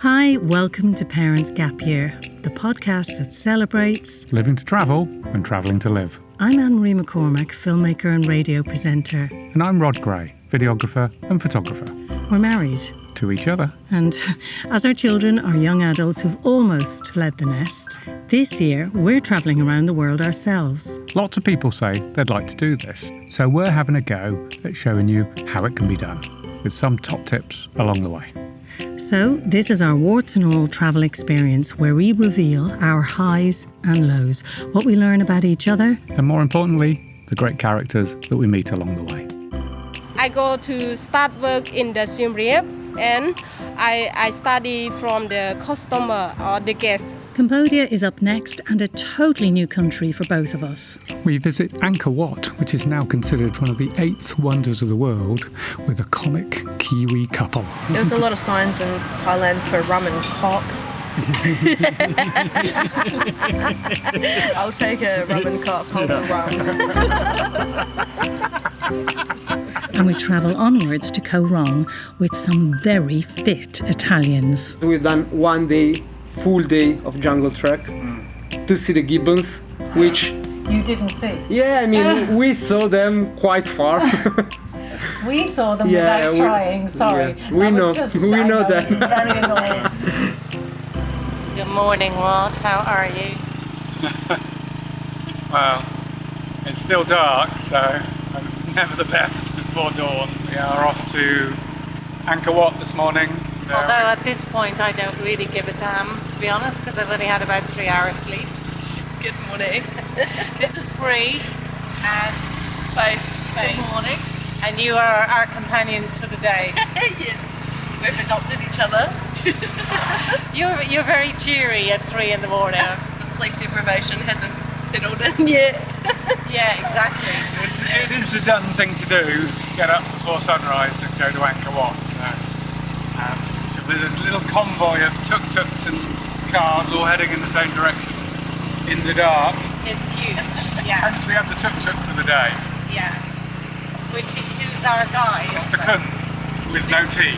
Hi, welcome to Parents Gap Year, the podcast that celebrates living to travel and travelling to live. I'm Anne-Marie McCormack, filmmaker and radio presenter. And I'm Rod Gray, videographer and photographer. We're married. To each other. And as our children are young adults who've almost fled the nest, this year we're travelling around the world ourselves. Lots of people say they'd like to do this, so we're having a go at showing you how it can be done, with some top tips along the way. So this is our warts and all travel experience where we reveal our highs and lows, what we learn about each other. And more importantly, the great characters that we meet along the way. I go to start work in the Siem Reap and I study from the customer or the guest. Cambodia is up next and a totally new country for both of us. We visit Ankor Wat, which is now considered one of the 8th wonders of the world, with a comic Kiwi couple. There was a lot of signs in Thailand for rum and cock. I'll take a rum and cock, hold the rum. And we travel onwards to Koh Rong with some very fit Italians. We've done one day, full day of jungle trek to see the gibbons, which... You didn't see? Yeah, I mean, we saw them quite far. We saw them without trying, sorry. Yeah, we know that. Very annoying. Good morning, Rod. How are you? Well, it's still dark, so I'm never the best before dawn. We are off to Ankor Wat this morning. Although at this point I don't really give a damn, to be honest, because I've only had about 3 hours sleep. Good morning. This is Bree and Faith. Good morning. And you are our companions for the day. Yes, we've adopted each other. You're very cheery at 3 in the morning. The sleep deprivation hasn't settled in yet. Yeah, exactly. It is the done thing to do, get up before sunrise and go to Ankor Wat. So there's a little convoy of tuk-tuks and cars all heading in the same direction in the dark. It's huge, yeah. Hence we have the tuk-tuk for the day. Yeah. Who's our guy? Mr. Kun, with no tea.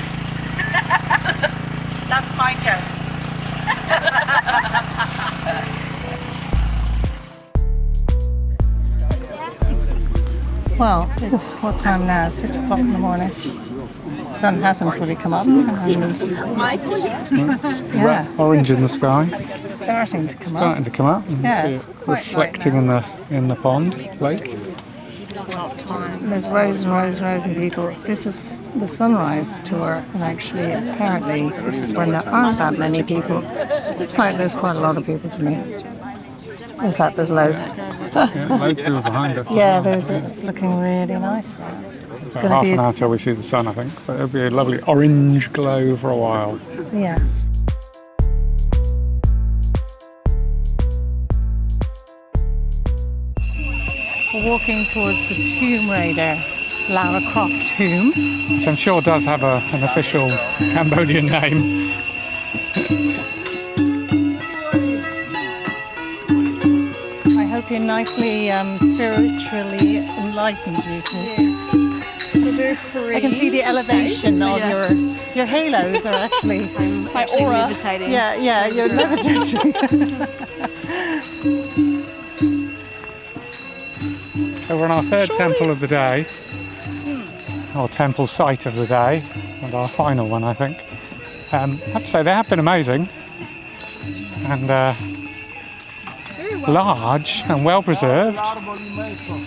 That's my joke. Well, it's what time now? 6 o'clock in the morning. The sun hasn't fully come up. Yeah, Orange in the sky. it's starting to come up. Starting to come up. You Yeah, can it's see it quite reflecting in the pond, lake. There's rows and rows and rows of people. This is the sunrise tour, and actually, apparently, this is when there aren't that many people. Looks like there's quite a lot of people to me. In fact, there's loads. Yeah, loads of people behind us. Yeah, it's looking really nice. It's going to Half be an hour till we see the sun, I think. But it'll be a lovely orange glow for a while. yeah. We're walking towards the tomb raider, Lara Croft tomb. Which I'm sure does have an official Cambodian name. I hope you're nicely spiritually enlightened, you two. Yes. We're very free. I can see the elevation of your halos are actually my aura. Levitating. Yeah, you're levitating. So we're on our third temple of the day, or temple site of the day, and our final one, I think. I have to say they have been amazing, and large and well preserved.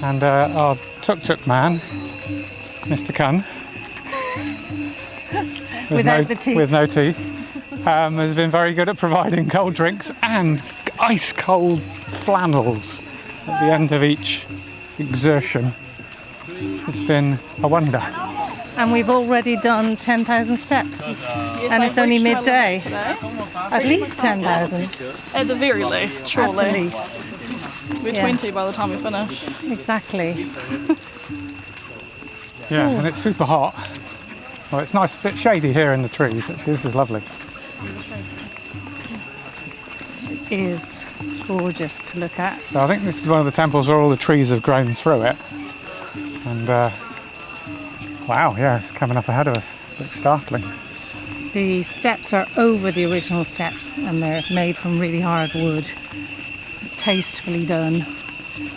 And our tuk-tuk man, Mr. Kun, Without the teeth. with no teeth, has been very good at providing cold drinks and ice cold flannels at the end of each exertion. It's been a wonder. And we've already done 10,000 steps. And it's only midday. At least 10,000. At the very least, surely. At the least. We're 20 by the time we finish. Exactly. Yeah, and it's super hot. Well, it's nice, a bit shady here in the trees. Actually, this is lovely. It is gorgeous to look at. So I think this is one of the temples where all the trees have grown through it. And wow, yeah, it's coming up ahead of us. Looks startling. The steps are over the original steps and they're made from really hard wood. Tastefully done.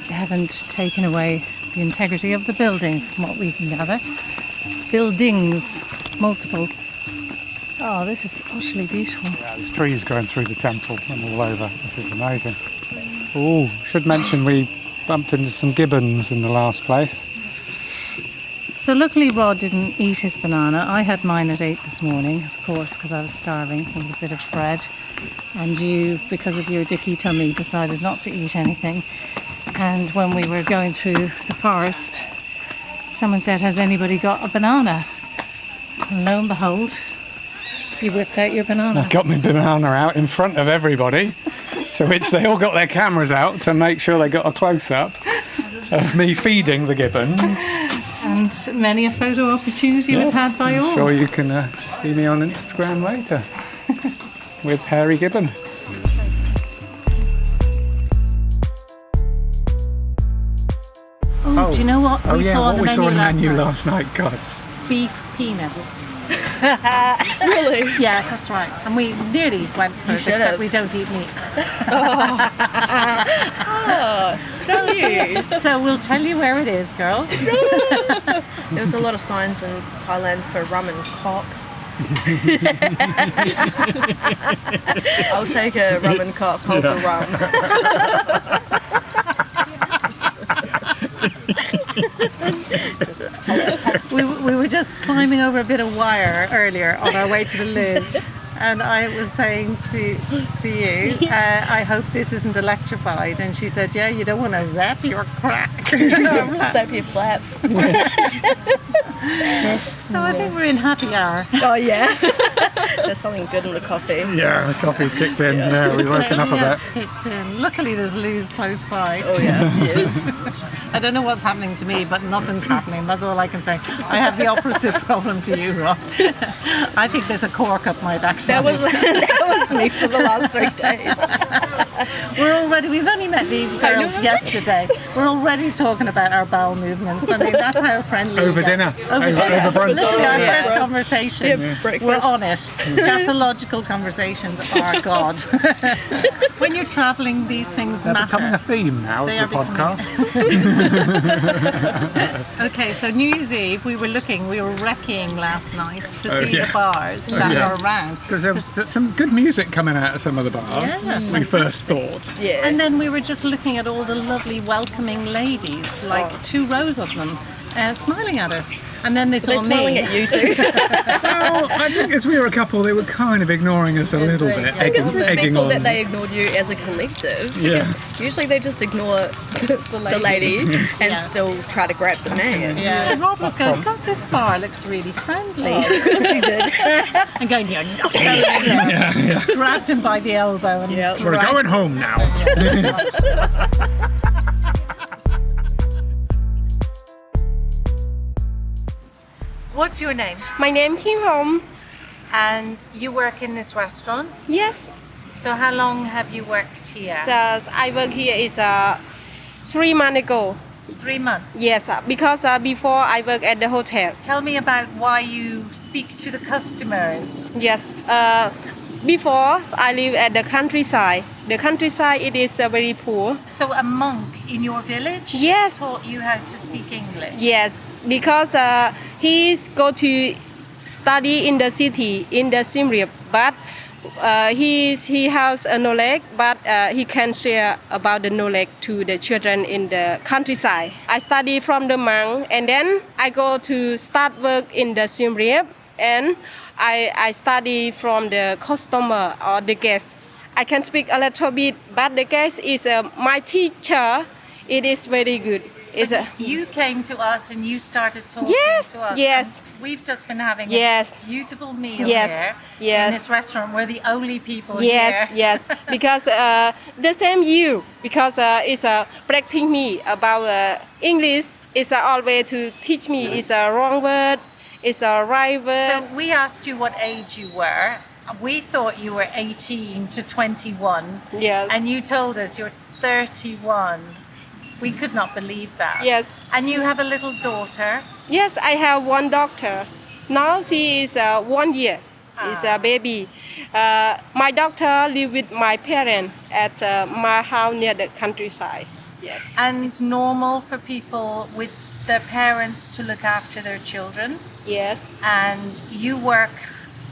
They haven't taken away the integrity of the building, from what we can gather. Buildings, multiple. Oh, this is utterly beautiful. Yeah, there's trees going through the temple and all over. This is amazing. Oh, should mention we bumped into some gibbons in the last place. So luckily Rod didn't eat his banana. I had mine at 8 this morning, of course, because I was starving with a bit of bread. And you, because of your dicky tummy, decided not to eat anything. And when we were going through the forest, someone said, has anybody got a banana? And lo and behold, you whipped out your banana. I got my banana out in front of everybody, to which they all got their cameras out to make sure they got a close-up of me feeding the gibbons. And many a photo opportunity was had by all. I'm sure you can see me on Instagram later with hairy gibbon. Oh, do you know what we saw on the menu last night? God. Beef penis. Really? Yeah, that's right. And we nearly went for it, except we don't eat meat. Don't you? So we'll tell you where it is, girls. There was a lot of signs in Thailand for rum and cock. I'll take a rum and cock, hold the rum. We were just climbing over a bit of wire earlier on our way to the loo, and I was saying to you, I hope this isn't electrified, and she said, yeah, you don't want to zap your crack. Zap your flaps. So I think we're in happy hour. Oh yeah. There's something good in the coffee. Yeah, the coffee's kicked in. Yeah, we've woken up a bit. Kicked in. Luckily there's loos close by. Oh yeah. Yes. I don't know what's happening to me, but nothing's happening. That's all I can say. I have the opposite problem to you, Rod. I think there's a cork up my backside. That was me for the last 3 days. We've only met these girls yesterday. We're already talking about our bowel movements. I mean, that's how friendly Over dinner. Over dinner. Over brunch. Literally our Yeah. first conversation. Yeah, breakfast. We're on it. Scatological conversations are God. When you're travelling, these things They're becoming a matter. theme now They of the are podcast. Okay, so New Year's Eve, we were recceing last night to see yeah. the bars that yeah. are around. Because there was some good music coming out of some of the bars, Yeah. we first thought. Yeah. And then we were just looking at all the lovely welcoming ladies, like 2 rows of them, smiling at us. And then they saw They're smiling me. at you too. Well, I think as we were a couple, they were kind of ignoring us a little bit, I think it's egging respectful on. that they ignored you as a collective. Yeah. Because usually they just ignore the lady and still try to grab the man. Yeah, and Rob was going, God, this bar looks really friendly. Of course he did. And going, you're not going in there. Yeah. Grabbed him by the elbow and Yeah. We're going home now. What's your name? My name Kim Hong. And you work in this restaurant? Yes, So how long have you worked here? so I work here is 3 months ago. 3 months. Yes, because before I work at the hotel. Tell me about why you speak to the customers. Yes, before I live at the countryside. The countryside it is very poor. So a monk in your village Yes. taught you how to speak English? Yes, because he's go to study in the city in the Siem Reap, but he has a knowledge, but he can share about the knowledge to the children in the countryside. I study from the monk, and then I go to start work in the Siem Reap, and I study from the customer or the guest. I can speak a little bit, but the guest is my teacher. It is very good. It's a, You came to us and you started talking Yes, to us. yes. And we've just been having Yes. a beautiful meal Yes, here yes. in this restaurant. We're the only people Yes, here. yes, because the same you, because it's practicing me about English. It's always to teach me. It's a wrong word. It's a right word. So we asked you what age you were. We thought you were 18 to 21. Yes. And you told us you're 31. We could not believe that. Yes. And you have a little daughter. Yes, I have one daughter. Now she is 1 year. It's a baby. My doctor live with my parents at my house near the countryside. Yes. And it's normal for people with their parents to look after their children. Yes. And you work,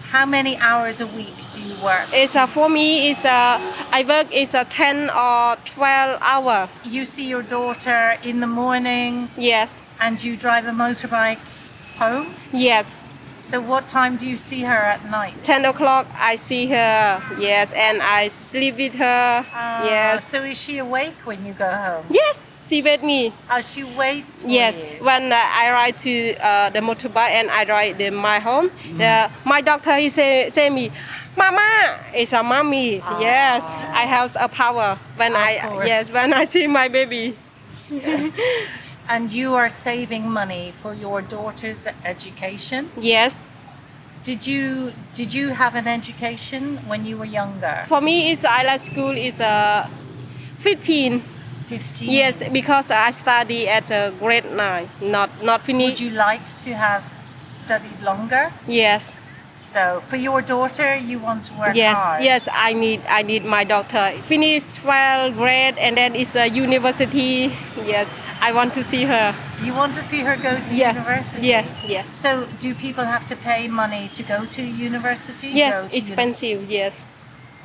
how many hours a week do you work? It's for me. I work 10 or 12 hours. You see your daughter in the morning Yes. and you drive a motorbike home. Yes. So what time do you see her at night? 10 o'clock I see her. Yes, and I sleep with her. Yes. So is she awake when you go home? Yes. She with me. Oh, she waits for Yes, you. when I ride to the motorbike and I ride my home, my doctor he say me, Mama, it's a mommy. Yes, I have a power when course. when I see my baby. And you are saving money for your daughter's education. Yes, Did you have an education when you were younger? for me I like school is 15. 15. Yes, because I study at grade 9, not Would finished. you like to have studied longer? Yes. So for your daughter, you want to work Yes, hard. yes, I need my daughter finish 12th grade and then it's a university. Yes, I want to see her. You want to see her go to Yes, university. yes, yes. So do people have to pay money to go to university? Yes, Go to expensive. Yes,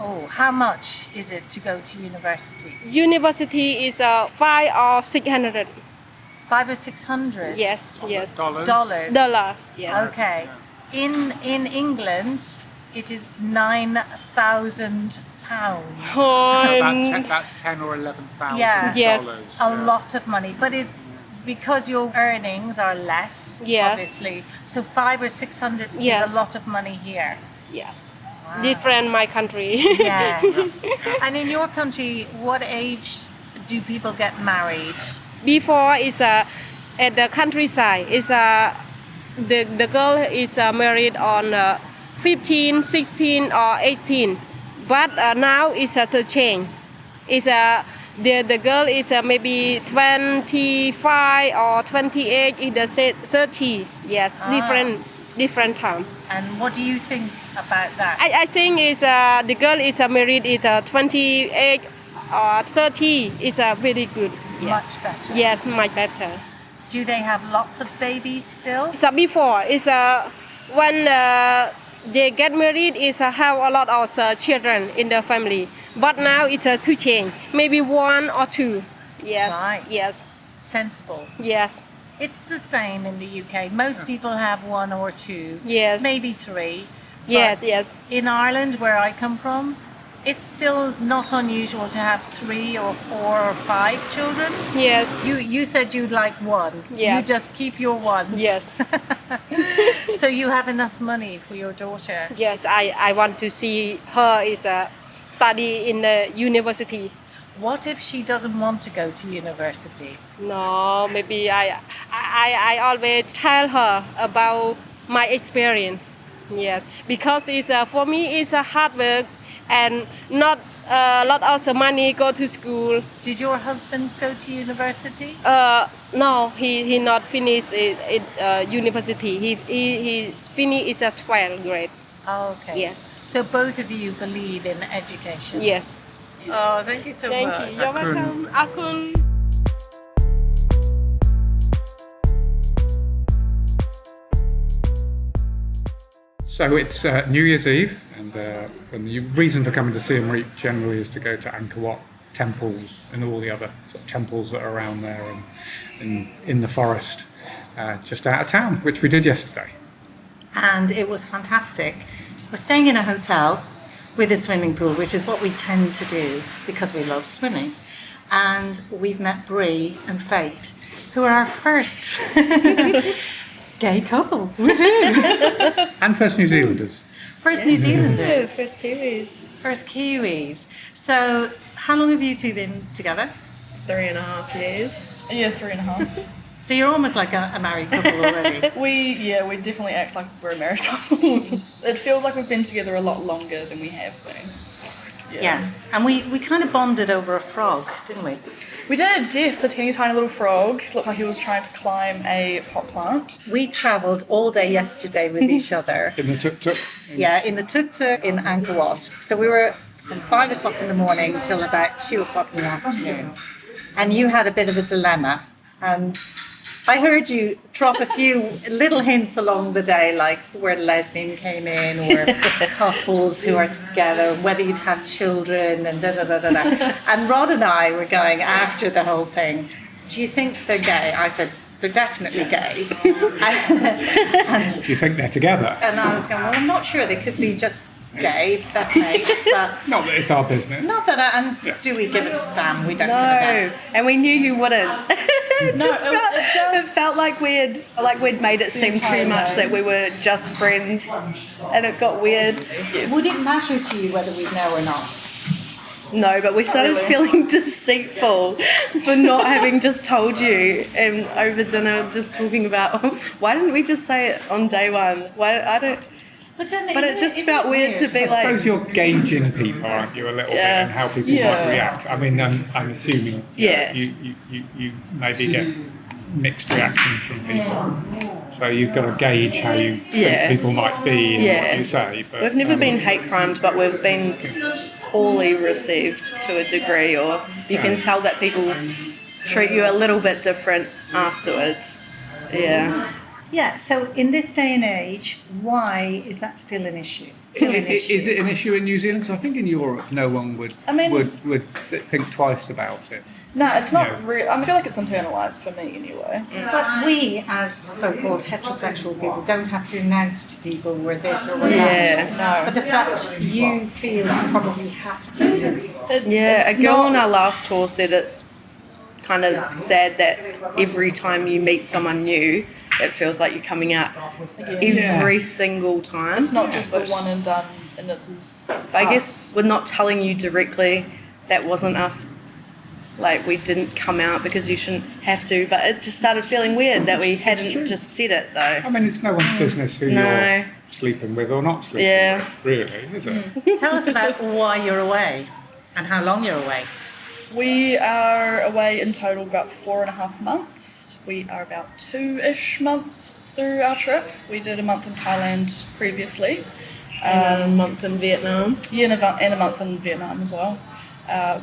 Oh, how much is it to go to university? university is 5 or 600. 500 or 600? Yes, yes. Dollars. Dollars. Yes. Okay. In England, it is £9,000. About 10 or 11,000 Yeah. Yes. dollars. A lot of money, but it's because your earnings are less, Yes. obviously. So 500 or 600 Yes. is a lot of money here. Yes. Different my country. Yes. And in your country, what age do people get married? Before is at the countryside is the girl is married on 15, 16 or 18, but now is the change. Is the girl is maybe 25 or 28 in the 30. Yes, different time. And what do you think about that? I think is the girl is married is 28 or 30 is very good. Yes. Much better. Yes, much better. Do they have lots of babies still? So before is when they get married is have a lot of children in the family, but now it's two change, maybe 1 or 2. Yes. Right. Yes. Sensible. Yes. It's the same in the UK. Most people have 1 or 2. Yes. Maybe 3. Yes, But yes. In Ireland, where I come from, it's still not unusual to have 3 or 4 or 5 children. Yes. You said you'd like 1. Yes. You just keep your 1. Yes. So you have enough money for your daughter. Yes. I want to see her is study in the university. What if she doesn't want to go to university? No, maybe I always tell her about my experience. Yes, because it's for me it's a hard work and not a lot of the money go to school. Did your husband go to university? No, he not finished university. He finished is a 12th grade. Oh, okay. Yes. So both of you believe in education? Yes. Oh, thank you so Thank much. you. You're welcome. Akun. So it's New Year's Eve, and the reason for coming to Siem Reap generally is to go to Ankor Wat temples and all the other sort of temples that are around there and in the forest, just out of town, which we did yesterday. And it was fantastic. We're staying in a hotel with a swimming pool, which is what we tend to do because we love swimming. And we've met Bree and Faith, who are our first gay couple. And first New Zealanders. First New Zealanders. First Kiwis. First Kiwis. So how long have you two been together? 3.5 years. Yeah, 3.5. So you're almost like a married couple already. We definitely act like we're a married couple. It feels like we've been together a lot longer than we have been. Yeah. And we kind of bonded over a frog, didn't we? We did, yes. A teeny tiny little frog. Looked like he was trying to climb a pot plant. We travelled all day yesterday with each other. In the tuk-tuk. Yeah, in the tuk-tuk in Ankor Wat. So we were from 5 o'clock in the morning till about 2 o'clock in the afternoon. And you had a bit of a dilemma. And I heard you drop a few little hints along the day, like the word lesbian came in, or couples who are together, whether you'd have children, and da-da-da-da-da. And Rod and I were going after the whole thing. Do you think they're gay? I said, they're definitely gay. and, Do you think they're together? and I was going, well, I'm not sure. They could be just gay, best mates, but Not that it's our business. not that. And do we give a damn? We don't give a No, damn. and we knew you wouldn't. It felt like we'd made it seem too much that we were just friends, and it got weird. Would it matter to you whether we know or not? No, but we started feeling deceitful for not having just told you, and over dinner just talking about why didn't we just say it on day one? Why I don't. But then, But it just felt weird to be I suppose like, you're gauging people, aren't you, a little bit, Yeah. and how people Yeah. might react. I mean, I'm assuming Yeah. you maybe get mixed reactions from people. So you've got to gauge how you Yeah. think people might be and Yeah. what you say. But, we've never been hate crimes, but we've been poorly received to a degree, or you can tell that people treat you a little bit different afterwards. Yeah. Yeah, so in this day and age, why is that still an issue? Still an issue. Is it an issue in New Zealand? Because I think in Europe no one would I mean, would it's- think twice about it. No, it's not Yeah. real. I feel like it's internalised for me anyway. But we, as so-called heterosexual people, don't have to announce to people we're this or we're Yeah. that. No. But the fact you feel you probably have to is... Yeah, It's a girl not- on our last tour said it's kind of sad that every time you meet someone new, it feels like you're coming out every single time. It's not just the one and done, and this is. But I guess we're not telling you directly that wasn't us. Like, we didn't come out because you shouldn't have to, but it just started feeling weird that we hadn't just said it, though. I mean, it's no one's business who No. you're sleeping with or not sleeping Yeah. with, really, is it? Tell us about why you're away and how long you're away. We are away in total about 4.5 months. We are about 2-ish months through our trip. We did a month in Thailand previously. A month in Vietnam. Yeah, and a month in Vietnam as well.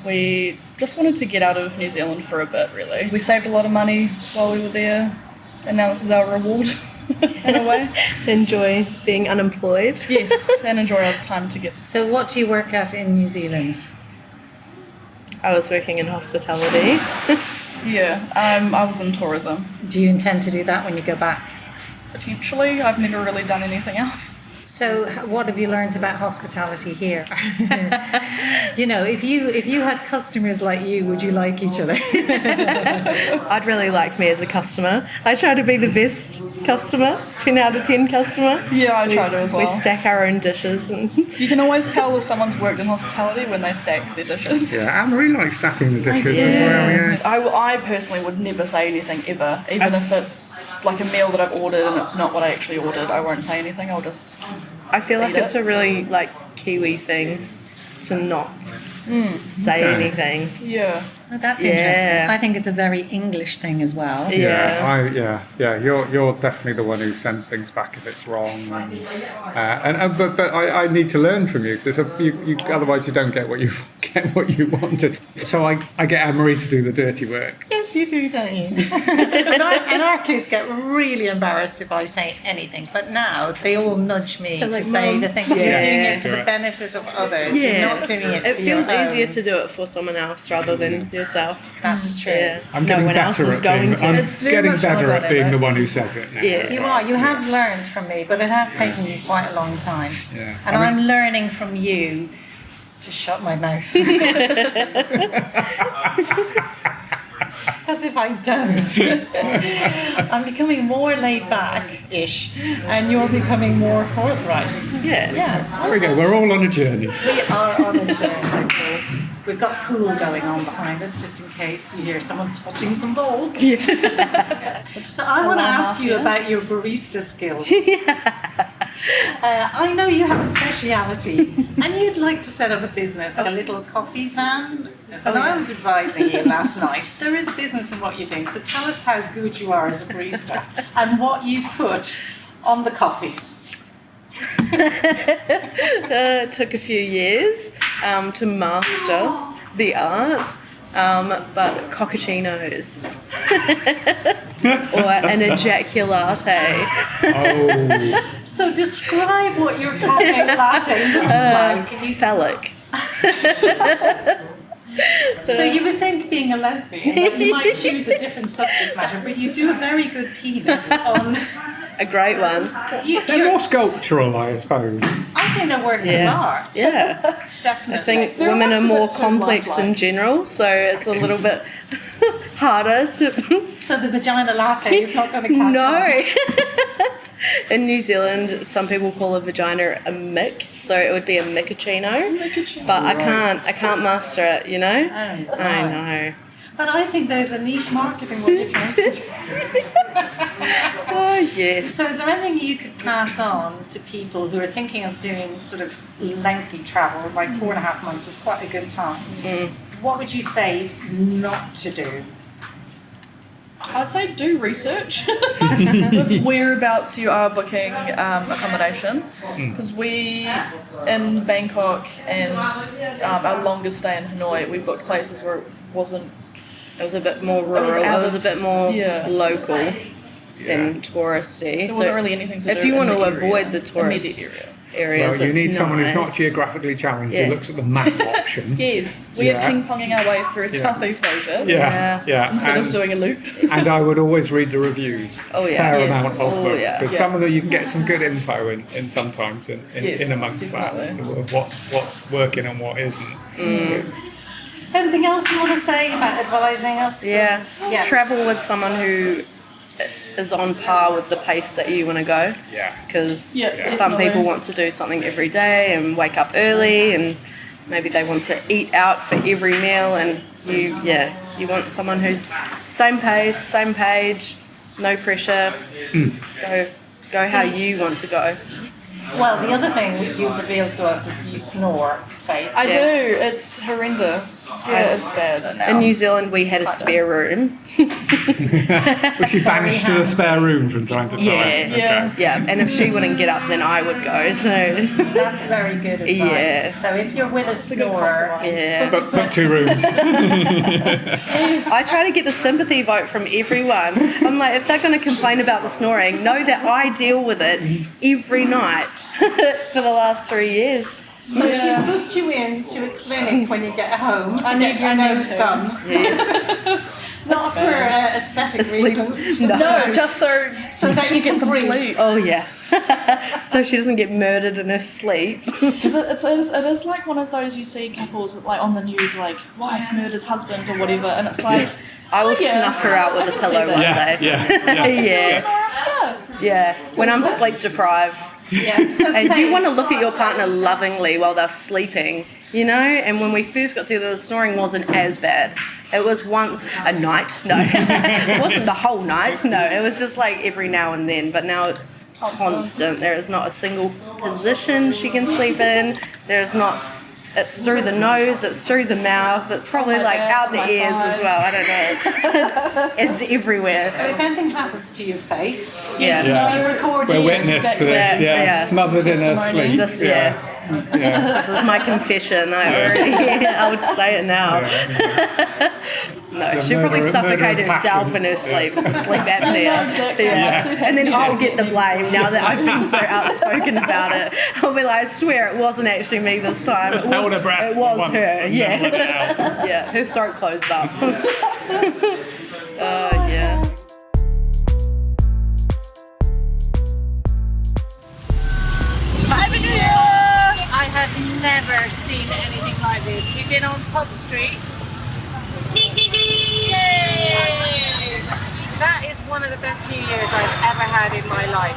We just wanted to get out of New Zealand for a bit, really. We saved a lot of money while we were there, and now this is our reward, in a way. Enjoy being unemployed. Yes, and enjoy our time together. So what do you work at in New Zealand? I was working in hospitality. Yeah, I was in tourism. Do you intend to do that when you go back? Potentially, I've never really done anything else. So what have you learned about hospitality here? You know, if you had customers like you, would you like each other? I'd really like me as a customer. I try to be the best customer, 10 out of 10 customer. Yeah, I try to as well. We stack our own dishes. And You can always tell if someone's worked in hospitality when they stack their dishes. Yeah, Anne-Marie likes stacking the dishes as well, yeah. I personally would never say anything ever, even if it's like a meal that I've ordered and it's not what I actually ordered. I won't say anything. I'll just. I feel like Eat it's it. a really like Kiwi thing to not say Okay. anything. Yeah. Oh, that's Yeah. interesting. I think it's a very English thing as well. Yeah. You're definitely the one who sends things back if it's wrong, but I need to learn from you because otherwise you don't get what you wanted. So I get Anne-Marie to do the dirty work. Yes, you do, don't you? and our kids get really embarrassed if I say anything. But now they all nudge me to like, say "Mum." the thing. You're doing it for the Correct. benefit of others. You're not doing it It for feels your easier own. to do it for someone else rather than yourself. That's true. Yeah. I'm No getting one else better is at going being, to. I'm It's very getting much better more at being dynamic. the one who says it now. Yeah. You are. You have learned from me, but it has taken you quite a long time. Yeah. And I mean- I'm learning from you to shut my mouth. Because if I don't, I'm becoming more laid back-ish, and you're becoming more forthright. Yeah. Yeah, There we go. We're all on a journey. we are on a journey. We've got pool going on behind us, just in case you hear someone potting some balls. So I want to ask you about your barista skills. I know you have a speciality, and you'd like to set up a business, a little coffee van And I was advising you last night, there is a business in what you're doing, so tell us how good you are as a barista and what you put on the coffees. It took a few years to master the art, but cappuccinos or an ejaculate. Oh, So describe what your cafe latte looks like. Can you Phallic. So you would think, being a lesbian, that you might choose a different subject matter, but you do a very good penis on. A great one. They're more sculptural, I suppose. I think they're works of art. Yeah. Definitely. I think They're women are most of more it too complex lifelike. in general, so it's a little bit harder to. So the vagina latte is not going to catch on. No. In New Zealand, some people call a vagina a mick, so it would be a miccaccino. But I can't master it, you know? I know. But I think there's a niche market in what you're trying to do. Oh, yes. So is there anything you could pass on to people who are thinking of doing sort of lengthy travel, like 4.5 months is quite a good time? What would you say not to do? I'd say do research with whereabouts you are booking accommodation, because we in Bangkok and our longest stay in Hanoi, we booked places where it wasn't. It was a bit more rural. It was a bit more local than touristy. There wasn't really anything to do. If you in want the to area, avoid the tourist immediate area. areas, Well, you need it's someone who's not nice. geographically challenged, Yeah. who looks at the map option. Yes, we Yeah. are ping-ponging our way through Southeast Asia Yeah. instead of And, doing a loop. and I would always read the reviews. Oh, yeah. Fair Yes. amount of Oh, them. yeah. Because some of them you can get some good info in sometimes in Yes, amongst definitely. that of what's working and what isn't. Anything else you want to say about advising us? Yeah. Yeah. Travel with someone who is on par with the pace that you want to go. Yeah. Because Yeah, some definitely. people want to do something every day and wake up early, and maybe they want to eat out for every meal, and you want someone who's same pace, same page, no pressure. Go how you want to go. Well, the other thing you've revealed to us is you snore, Faith. I do. It's horrendous. Yeah, it's bad. In New Zealand, we had a spare room. Was she banished to the spare room from time to time? Yeah. Yeah. Yeah, and if she wouldn't get up, then I would go. So That's very good advice. Yeah. So if you're with a good snorer, compromise. yeah. But 2 rooms. I try to get the sympathy vote from everyone. I'm like, if they're going to complain about the snoring, know that I deal with it every night for the last 3 years. so she's booked you in to a clinic when you get home to get your I need nose to. done. Not for aesthetic Sleep. reasons. No, just so that you get can some breathe. sleep. Oh yeah. So she doesn't get murdered in her sleep. Because it is like one of those you see couples like on the news, like wife murders husband or whatever, and it's like I will yeah. snuff her out with a I can pillow see one that. day. Yeah. Yeah. When I'm sleep deprived. Yeah. So And you Faith, want to look at your partner lovingly while they're sleeping, you know? And when we first got together, the snoring wasn't as bad. It was once a night. No, it wasn't the whole night. No, it was just like every now and then. But now it's constant. There is not a single position she can sleep in. There's not. It's through the nose, it's through the mouth, it's probably my like back, out on the my ears side. as well. I don't know. It's everywhere. if anything happens to you, Faith, Yeah. Yeah. you record We're it. witness to this, Yeah. smothered in her Testimony. sleep. This, yeah. Yeah. This is my confession. I would say it now. No, It's a she'll probably murder- suffocate murder of herself passion. in her sleep, sleep apnea. That's exactly Yeah. what And then I'll get the blame now that I've been so outspoken about it. I'll be like, I swear it wasn't actually me this time. Just held her breath It was once her. and then let it Yeah. out. Yeah. Her throat closed up. Yeah. I have never seen anything like this. We've been on Pub Street. Yay! That is one of the best New Year's I've ever had in my life.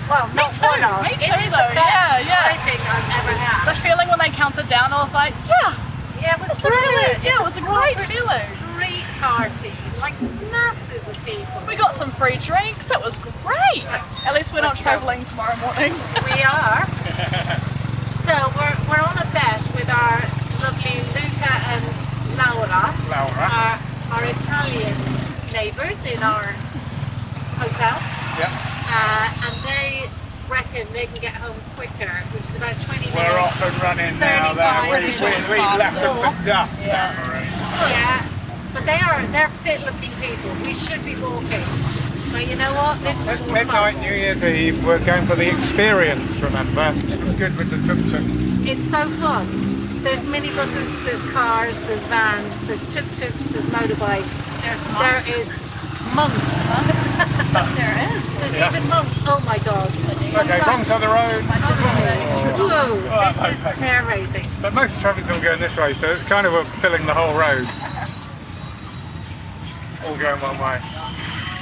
Well, not too, one of. me It too, is the though. best Yeah. I think I've ever had. The feeling when they counted down, I was like, yeah, Yeah, it was it's a really, brilliant. yeah, it was a great proper feeling. Street party, like masses of people. We got some free drinks. It was great. At least we're not traveling tomorrow morning. We are. So we're on a bet with our lovely Luca and neighbours in our hotel, and they reckon they can get home quicker, which is about 20 minutes. We're off and running now. We left them for dust down already. Yeah, but they're fit-looking people. We should be walking. But you know what? This is It's more midnight fun. New Year's Eve. We're going for the experience, remember? It was good with the tuk-tuk. It's so fun. There's minibuses, there's cars, there's vans, there's tuk-tuks, there's motorbikes. There's There monks. is monks. There is. There's even monks. Oh my God. Okay, wrong side of the road. Whoa, this is hair raising. So most traffic's all going this way, so it's kind of filling the whole road. All going one way.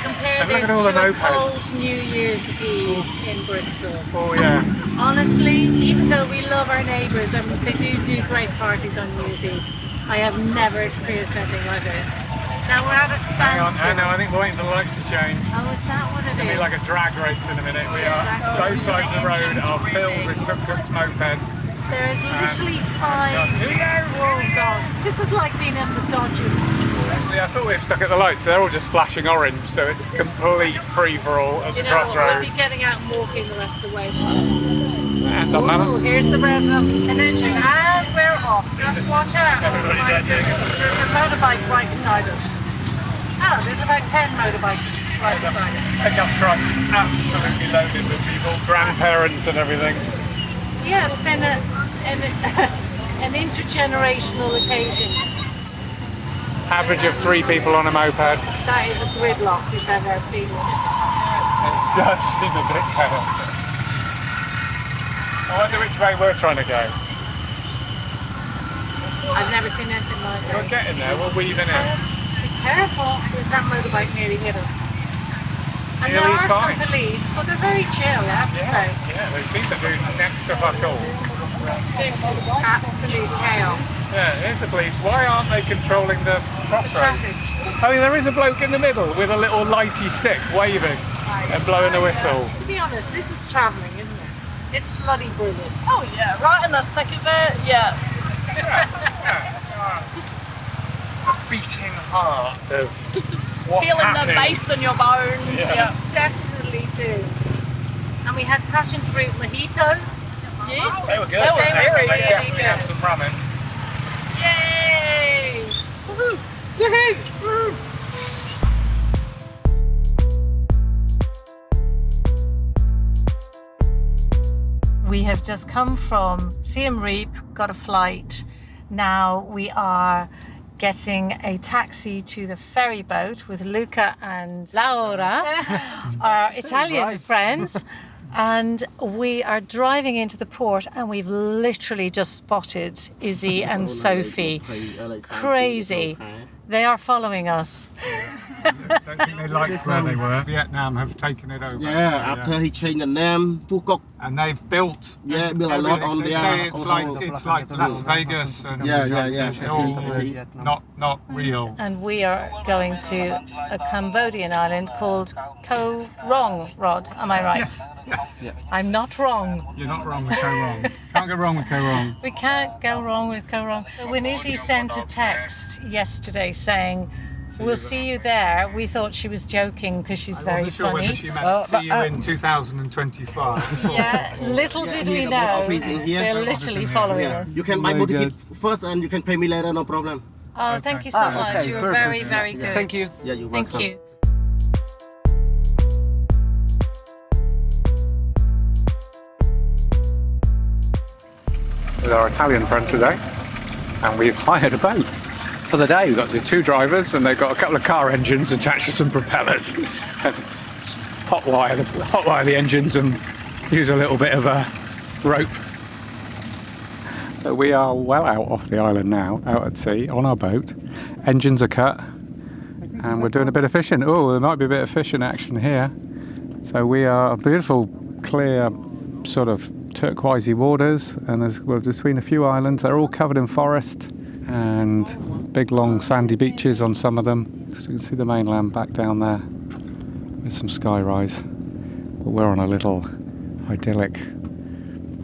Compare And look this at all the to an mopeds. old New Year's Eve in Bristol. Oh yeah. Honestly, even though we love our neighbours and they do great parties on New Year's Eve, I have never experienced anything like this. Now we're at a Hang on, standstill. I think we're waiting for the lights to change. Oh, is that what it It'll be is? like a drag race in a minute. We are, Exactly. both sides of the road are filled with tuk-tuks, mopeds. There is literally 5. Here we go. Oh God, this is like being in the Dodgers. Actually, I thought we were stuck at the lights. They're all just flashing orange, so it's complete free-for-all at Do the you know what? We'll crossroads. be getting out and walking the rest of the way. And the Oh, here's the rev of an engine, and we're off. Just watch out. Everybody's Oh my edging. goodness. There's a motorbike right beside us. Oh, there's about 10 motorbikes right beside us. pickup truck absolutely loaded with people, grandparents and everything. Yeah, it's been an intergenerational occasion. Average of 3 people on a moped. That is a gridlock if I've ever seen one. It does seem a bit chaotic. I wonder which way we're trying to go. I've never seen anything like We're that. getting there, we're weaving in. Be careful, that motorbike nearly hit us. And there Nearly's are fine. some police, but they're very chill, I have to say. Yeah, they seem to do next to fuck all. This is absolute chaos. Yeah, here's the police. Why aren't they controlling the crossroads? Traffic. Oh, there is a bloke in the middle with a little lighty stick waving and blowing a whistle. To be honest, this is travelling, isn't it? It's bloody brilliant. Oh yeah, right in the thick of it. Yeah. The beating heart of what's Feeling happening. the bass in your bones. Yeah. Yeah. Definitely do. And we had passion fruit mojitos. Yes. They were good. They were very They good. definitely have some rum in. Yay! Woohoo! Woohoo! We have just come from Siem Reap, got a flight. Now we are getting a taxi to the ferry boat with Luca and Laura, our Italian friends. And we are driving into the port and we've literally just spotted Izzy and Sophie. Crazy. They are following us. I don't think they liked where they were. Vietnam have taken it over. Yeah, after he changed the name, Phuket. And they've built. Yeah, built a lot on They there. say it's Also, like Las Vegas and Yeah. it's all not real. And we are going to a Cambodian island called Koh Rong Rod. Am I right? Yeah. I'm not wrong. You're not wrong with Koh Rong. Can't go wrong with Koh Rong. We can't go wrong with Koh Rong. When Izzy sent a text yesterday saying, "We'll see you there," we thought she was joking because she's I very wasn't sure whether funny. she meant see you in 2025. Yeah, little did we the boat know, office in here. they're literally following Yeah. us. You can buy both tickets first and you can pay me later, no problem. Oh, thank you so much. You were very, very good. Thank you. Yeah, you're Thank welcome. you. With our Italian friend today, and we've hired a boat for the day. We've got the 2 drivers, and they've got a couple of car engines attached to some propellers. hotwire the engines and use a little bit of a rope. But we are well out off the island now, out at sea, on our boat. Engines are cut, and we're doing a bit of fishing. Oh, there might be a bit of fishing action here. So we are beautiful, clear, sort of turquoisey waters, and we're between a few islands. They're all covered in forest and big long sandy beaches on some of them. So you can see the mainland back down there with some sky rise. But we're on a little idyllic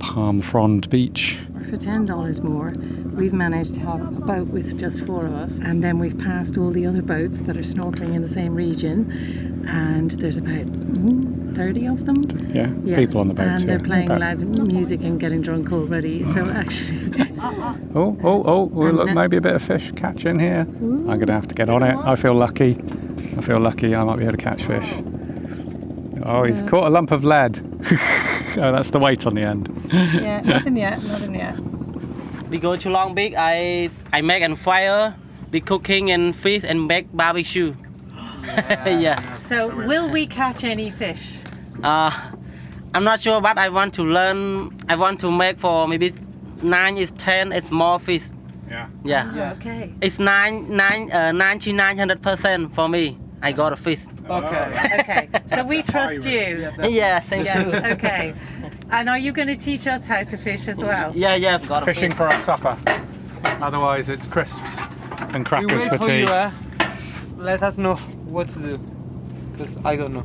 palm frond beach. For $10 more, we've managed to have a boat with just 4 of us, and then we've passed all the other boats that are snorkeling in the same region, and there's about 30 of them. Yeah, people on the boats. And they're playing loud music and getting drunk already. So actually, oh! Look, maybe a bit of fish catch in here. I'm going to have to get on it. I feel lucky. I might be able to catch fish. Oh, he's caught a lump of lead. Oh, that's the weight on the end. yeah, nothing yet. We go to Long Beach. I make a fire, be cooking and fish and make barbecue. Yeah. So, will we catch any fish? I'm not sure, but I want to learn. I want to make for maybe 9 is 10 is more fish. Yeah. Oh, okay. It's 99% for me. I got a fish. Okay. So we trust you. Yeah, thank you. Okay. And are you going to teach us how to fish as well? Yeah, got a Fishing fish. for our supper. Otherwise, it's crisps and We crackers wait for for tea. you, let us know what to do. Because I don't know.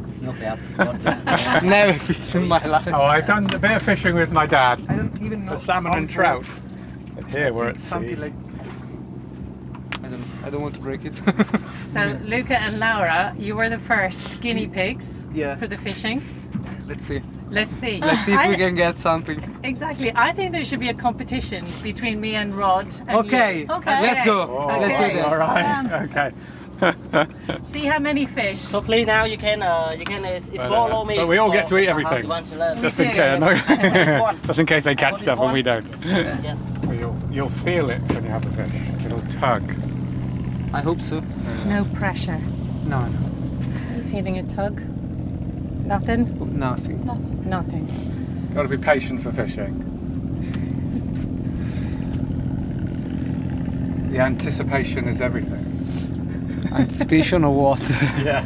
Never fished in my life. Oh, I've done a bit of fishing with my dad. I don't even know. For salmon and trout. But here we're at sea. Something like. I don't know. I don't want to break it. So Luca and Laura, you were the first guinea pigs for the fishing. Let's see. Let's see. Let's see if we can get something. Exactly. I think there should be a competition between me and Rod. And Okay. you. Okay. Let's go. Oh, Let's do that. all right. Okay. See how many fish. So please now you can follow me. But we all get to eat how everything. you want to learn. Just in do. case, just in case they catch stuff and we don't. Yes. So you'll feel it when you have the fish. It'll tug. I hope so. No pressure. No. Are you feeling a tug? Nothing? Nothing. Nothing. Got to be patient for fishing. The anticipation is everything. Anticipation of what? Yeah.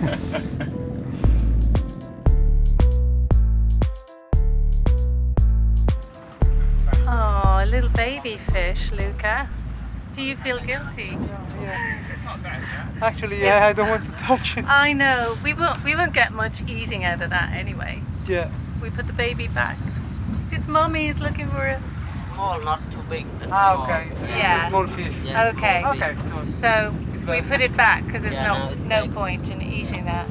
Oh, a little baby fish, Luca. Do you feel guilty? Actually, I don't want to touch it. I know. We won't get much eating out of that anyway. Yeah. We put the baby back. Its mommy is looking for it. Small, not too big. But small. Okay. Yeah. It's a small fish. Yeah, Okay. small fish. Okay. So So we put it back because there's Yeah, no, it's no big. point in eating that.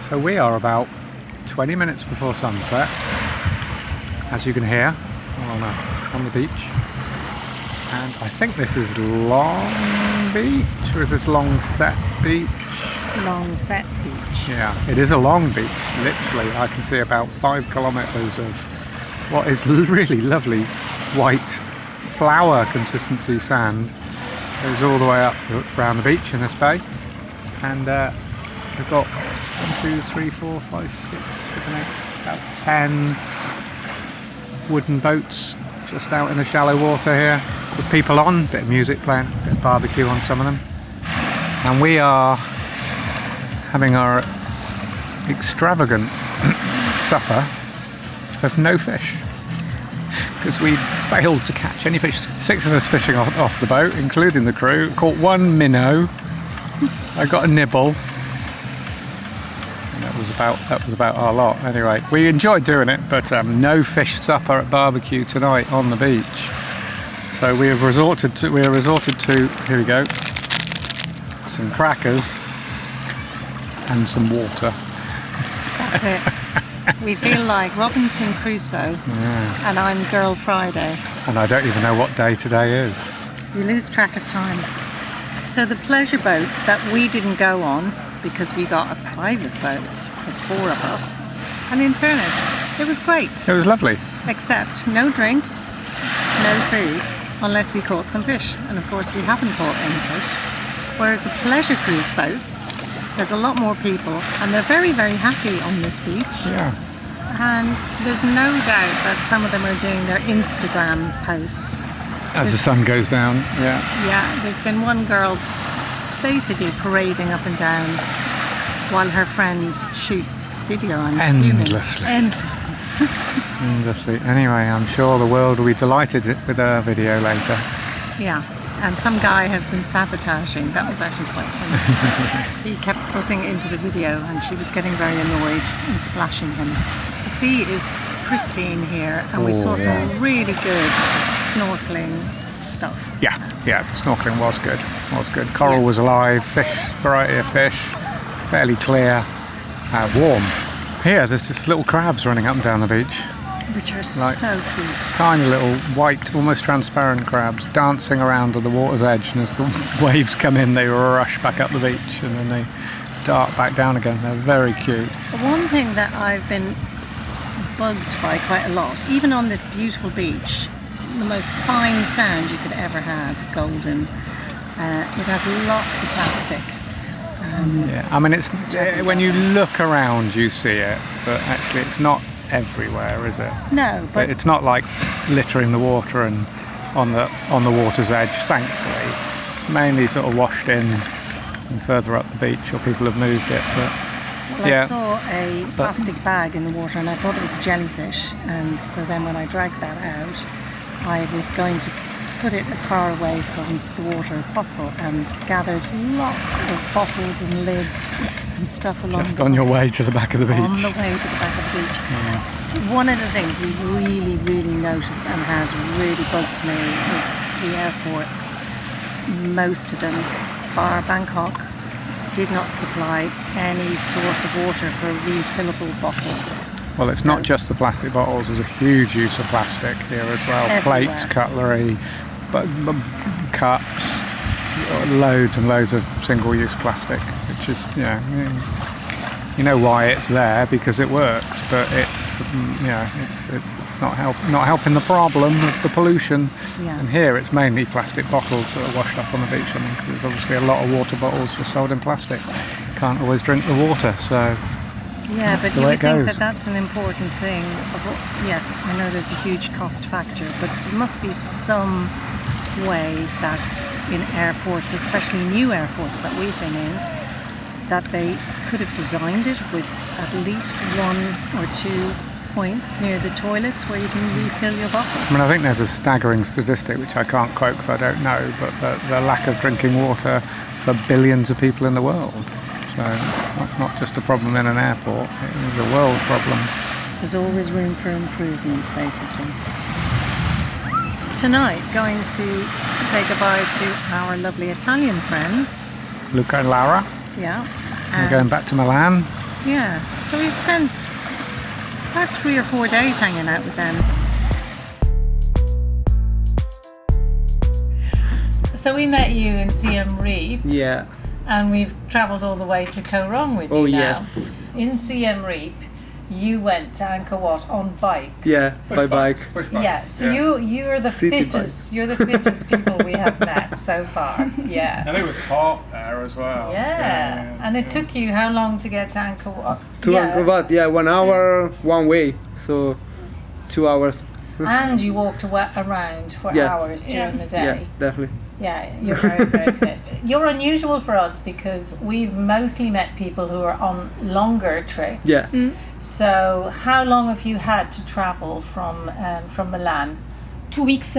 So we are about 20 minutes before sunset, as you can hear, on the beach. And I think this is Long Beach, or is this Long Set Beach? Long Set Beach. Yeah, it is a long beach, literally. I can see about 5 kilometres of what is really lovely white flour consistency sand. It goes all the way up around the beach in this bay. And we've got 1, 2, 3, 4, 5, 6, 7, 8, about 10 wooden boats just out in the shallow water here with people on, bit of music playing, bit of barbecue on some of them. And we are having our extravagant supper of no fish because we failed to catch any fish. 6 of us fishing off the boat, including the crew. Caught 1 minnow. I got a nibble. And that was about our lot. Anyway, we enjoyed doing it, but no fish supper at barbecue tonight on the beach. So we have resorted to here we go, some crackers and some water. That's it. We feel like Robinson Crusoe and I'm Girl Friday. And I don't even know what day today is. You lose track of time. So the pleasure boats that we didn't go on because we got a private boat for 4 of us. And in fairness, it was great. It was lovely. Except no drinks, no food, unless we caught some fish. And of course we haven't caught any fish. Whereas the pleasure cruise boats, there's a lot more people and they're very, very happy on this beach. Yeah. And there's no doubt that some of them are doing their Instagram posts. As the sun goes down, yeah. Yeah, there's been one girl basically parading up and down while her friend shoots video, I'm assuming. Endlessly. Endlessly. Endlessly. Anyway, I'm sure the world will be delighted with our video later. Yeah. and some guy has been sabotaging. That was actually quite funny. He kept putting into the video, and she was getting very annoyed and splashing him. The sea is pristine here, and we saw some really good snorkeling stuff. Yeah, snorkeling was good. Coral was alive, variety of fish, fairly clear, warm. Here, there's just little crabs running up and down the beach. Which are so cute. Tiny little white, almost transparent crabs dancing around on the water's edge, and as the waves come in, they rush back up the beach and then they dart back down again. They're very cute. One thing that I've been bugged by quite a lot, even on this beautiful beach, the most fine sand you could ever have, golden. It has lots of plastic. I mean, it's when you look around, you see it, but actually, it's not everywhere, is it? No, but it's not like littering the water and on the water's edge. Thankfully, mainly sort of washed in and further up the beach, or people have moved it. But I saw a plastic bag in the water, and I thought it was jellyfish. And so then, when I dragged that out, I was going to put it as far away from the water as possible, and gathered lots of bottles and lids and stuff along just on your way to the back of the beach. On the way to the back of the beach. One of the things we've really noticed and has really bugged me is the airports. Most of them, bar Bangkok, did not supply any source of water for a refillable bottle. Well, it's not just the plastic bottles. There's a huge use of plastic here as well. Everywhere. Plates, cutlery, cups, loads and loads of single-use plastic, which is, you know why it's there, because it works, but it's not helping the problem of the pollution. Yeah. And here it's mainly plastic bottles that are washed up on the beach. I mean, 'cause there's obviously a lot of water bottles are sold in plastic. Can't always drink the water, so. Yeah, that's but the you way would it think goes. that that's an important thing. Yes, I know there's a huge cost factor, but there must be some way that in airports, especially new airports that we've been in, that they could have designed it with at least 1 or 2 points near the toilets where you can refill your bottle. I mean, I think there's a staggering statistic, which I can't quote because I don't know, but the lack of drinking water for billions of people in the world. So it's not just a problem in an airport, it is a world problem. There's always room for improvement, basically. Tonight, going to say goodbye to our lovely Italian friends. Luca and Laura, Yeah. we're going back to Milan. Yeah, so we've spent about 3 or 4 days hanging out with them. So we met you in Siem Reap. Yeah. And we've travelled all the way to Korong with Oh, you now. yes. In Siem Reap, you went to Ankor Wat on bikes. Yeah, by bike. Yeah, so you're the City fittest. You're the fittest people we have met so far. Yeah. And it was hot there as well. Yeah. And it took you how long to get to Ankor Wat? To Ankor Wat, 1 hour one way, so 2 hours. And you walked around for hours during the day. Yeah, definitely. Yeah, you're very, very fit. You're unusual for us because we've mostly met people who are on longer trips. Yeah. So how long have you had to travel from Milan? 2 weeks.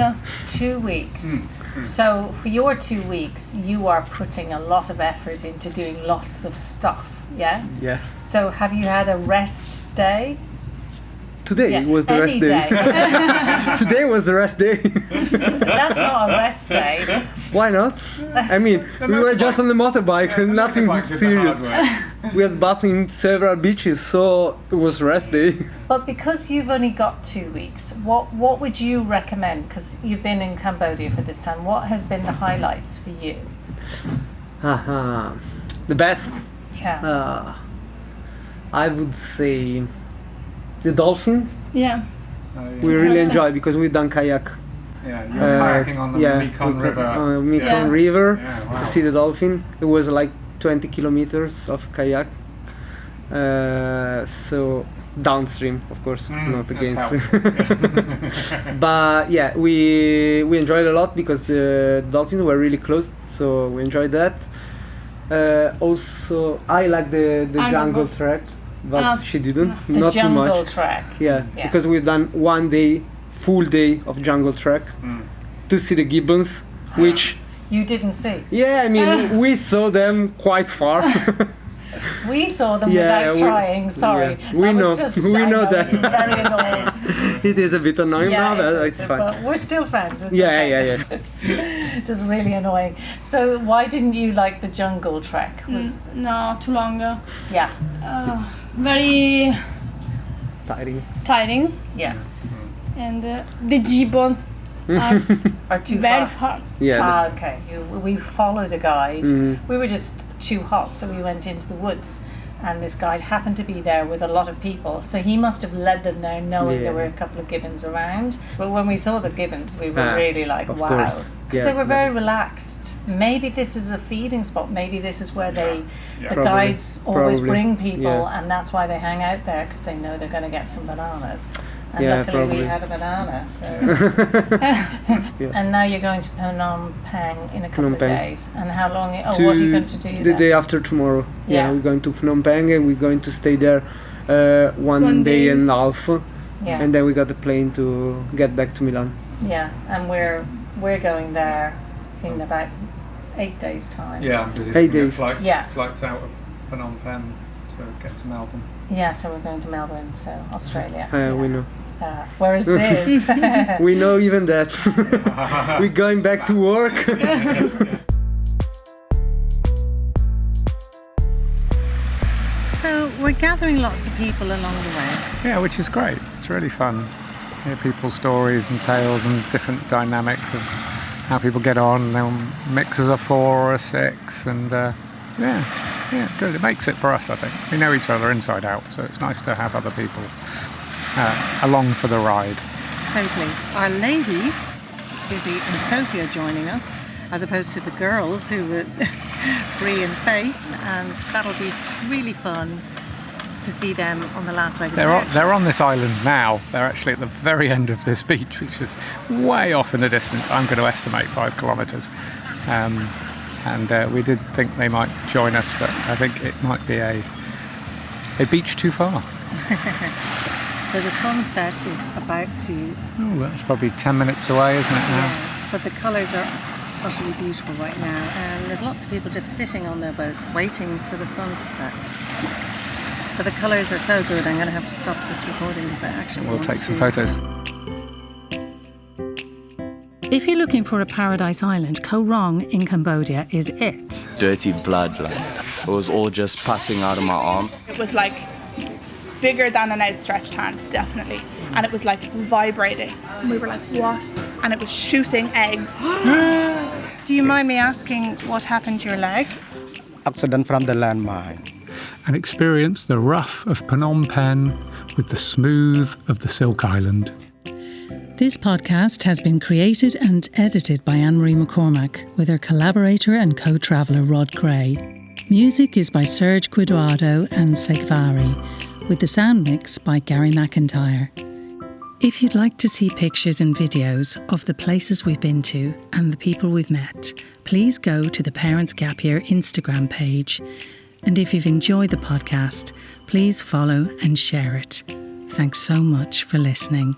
2 weeks. So for your 2 weeks, you are putting a lot of effort into doing lots of stuff, yeah? Yeah. So have you had a rest day? Today was the rest any day. Today was the rest day. That's not a rest day. Why not? I mean, we were just on the motorbike and nothing serious. We had bath in several beaches, so it was rest day. But because you've only got 2 weeks, what would you recommend? Because you've been in Cambodia for this time. What has been the highlights for you? The best? Yeah. I would say the dolphins. Yeah. We really enjoy because we've done kayak. Yeah, you were kayaking on the Mekong River. Mekong River Yeah, wow. to see the dolphin. It was like 20 kilometers of kayak. So downstream, of course, not against stream. But yeah, we enjoyed a lot because the dolphins were really close, so we enjoyed that. Also, I like the jungle trek, but she didn't. Not too much. Jungle trek. Yeah, because we've done 1 day, full day of jungle trek to see the gibbons, which You didn't see. Yeah, I mean, we saw them quite far. We saw them without trying. Sorry, yeah. We know that. It's very annoying. It is a bit annoying now, but it's fine. But we're still friends. It's yeah. Just really annoying. So why didn't you like the jungle trek? No, too long. Yeah. Very tiring. Yeah. And the gibbons are too very far. hard. Yeah. Okay. We followed a guide. We were just too hot, so we went into the woods, and this guide happened to be there with a lot of people, so he must have led them there knowing there were a couple of gibbons around. But when we saw the gibbons, we were really like, wow, because they were very relaxed. Maybe this is a feeding spot, maybe this is where the guides always bring people, and that's why they hang out there, because they know they're going to get some bananas. And luckily we had a banana. So. And now you're going to Phnom Penh in a couple of days. And how long? What are you going to do? The day after tomorrow. Yeah, we're going to Phnom Penh, and we're going to stay there one day and a half. Yeah. And then we got the plane to get back to Milan. Yeah, and we're going there in about 8 days' time. Yeah, I'm busy 8 days. Flights out of Phnom Penh to get to Melbourne. Yeah, so we're going to Melbourne, so Australia. We know. Where is this? We know even that. We're going back to work. So we're gathering lots of people along the way. Yeah, which is great. It's really fun. Hear people's stories and tales and different dynamics of how people get on. They'll mix as a 4 or a 6, and good. It makes it for us, I think. We know each other inside out, so it's nice to have other people along for the ride. Totally. Our ladies, Izzy and Sophie, are joining us, as opposed to the girls who were Bree and Faith, and that'll be really fun to see them on the last leg of the march. They're on this island now. They're actually at the very end of this beach, which is way off in the distance. I'm going to estimate 5 kilometres. And we did think they might join us, but I think it might be a beach too far. So the sunset is about to... Oh, that's probably 10 minutes away, isn't it now? Yeah, but the colours are utterly beautiful right now, and there's lots of people just sitting on their boats waiting for the sun to set. But the colours are so good, I'm going to have to stop this recording because I actually We'll take some photos. If you're looking for a paradise island, Koh Rong in Cambodia is it. Dirty blood, like it was all just passing out of my arm. It was like bigger than an outstretched hand, definitely. And it was like vibrating. And we were like, what? And it was shooting eggs. Do you mind me asking what happened to your leg? Accident from the landmine. And experience the rough of Phnom Penh with the smooth of the Silk Island. This podcast has been created and edited by Anne-Marie McCormack with her collaborator and co-traveller Rod Gray. Music is by Serge Quadrado and Segvari, with the sound mix by Gary McIntyre. If you'd like to see pictures and videos of the places we've been to and the people we've met, please go to the Parents Gap Year Instagram page. And if you've enjoyed the podcast, please follow and share it. Thanks so much for listening.